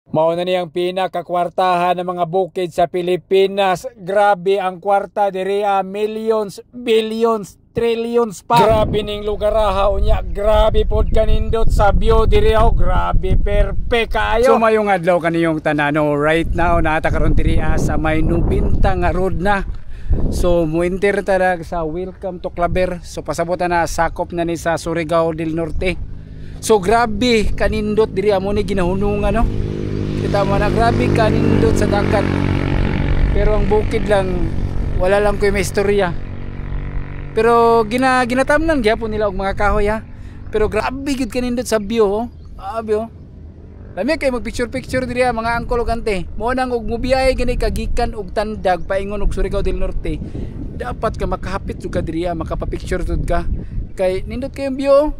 Mao na niyang pinakakwartahan ng mga bukid sa Pilipinas. Grabe ang kwarta diri, millions, billions, trillions pa. Grabe ning lugar ha unya. Grabe pod kanindot sa view diri oh. Grabe perfect kaayo. So mayong adlaw kaniyong tanano right now naata karon diri sa may Nubinta nga road na. So muinter ta sa Welcome to Claver. So pasabot na sakop na ni sa Surigao del Norte. So grabe kanindot diri amo ni ginahunungan no. Kita mo na grabe kanindot sa dagat. Pero ang bukid lang wala lang koy may istorya. Pero ginatamnan gyapon nila og mga kahoy ha. Pero grabe gid kanindot sa view oh. Abi oh. Lami kay mag picture diri mga angkol ug ante. Mo nang og mubiyahe gani kagikan og Tandag paingon og Surigao del Norte. Dapat ka makahapit jud ka diri makapapicture jud ka. Kay nindot kay ang view oh.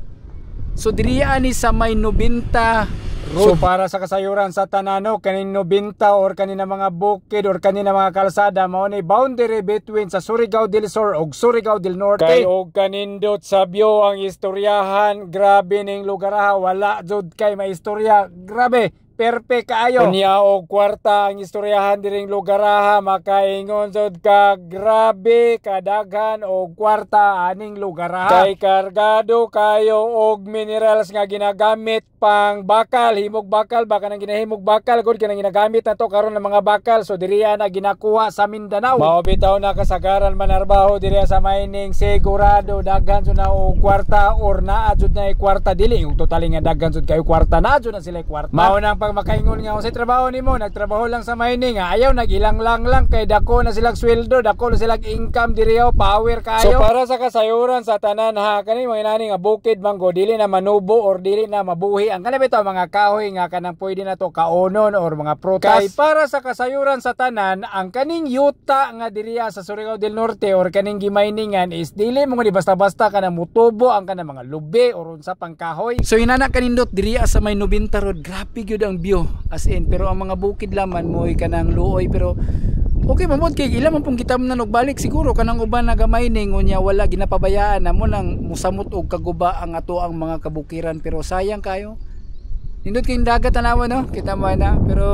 So diri ani sa may Nubinta road. So para sa kasayuran sa tanano kanin Nubinta or kanina mga bukid or kanina mga kalsada mao ni boundary between sa Surigao del Sur ug Surigao del Norte. Kay og kanindot sa view ang istoryahan. Grabe ning lugar ha, wala jud kay maistorya. Grabe perfect kaayo. Unya og kwarta ang istoryahan diring lugar ha, makaingon jud ka grabe kadaghan og kwarta aning lugar ha. Kay kargado kayo og minerals nga ginagamit pang bakal, himog bakal, baka nang ginahimog bakal gud kanang ginagamit nato karon ng mga bakal. So diriya na ginakuha sa Mindanao. Mao bitaw na kasagaran manarbaho diriya sa mining, sigurado daghan jud na og kwarta or naa jud na kwarta dili ug totally nga daghan jud kayo kwarta, naa jud na sila kwarta. Mao nang makaingon nga sa trabaho nimo, nagtrabaho lang sa mining ayaw nagilang lang kay dako na silang sweldo, dako na silang income diri power kayo. So para sa kasayuran sa tanan ha, kani mga inani nga bukid manggo dili na manubo or dili na mabuhi ang kanang bitaw mga kahoy nga kanang pwede na to kaonon or mga prutas. Kay para sa kasayuran sa tanan ang kaning yuta nga diriya sa Surigao del Norte or kaning giminingan is dili mo ni basta-basta kanang mutubo ang kanang mga lubi or unsa pang kahoy. So inana kanindot diriya sa may Nubinta road, grabe gyud ang view as in. Pero ang mga bukid laman mo'y kanang luoy. Pero okay mamod kay ilang man pong gitamnan og balik siguro kanang uban nagamining unya wala ginapabayaan na mo nang musamot og kaguba ang ato ang mga kabukiran. Pero sayang kayo nindot kay dagat tanawan no, kita mo na. Pero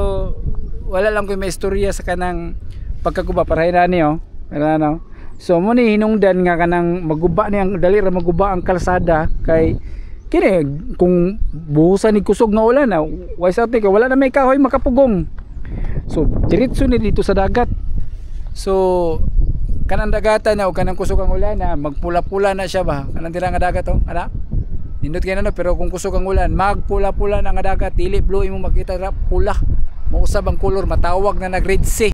wala lang koy may istorya sa kanang pagkaguba para hinani oh. Pero ano, so mo ni hinungdan nga kanang maguba ni ang dali ra maguba ang kalsada kay kini kung buhusan ni kusog nga ulan na wise out ka wala na may kahoy makapugong. So diretso ni dito sa dagat. So kanang dagatan na o kanang kusog ang ulan na magpula-pula na siya ba kanang dira nga dagat oh ana nindot kay na no. Pero kung kusog ang ulan magpula-pula na nga dagat dili blue imo makita ra pula, mausab ang color, matawag na nag red sea.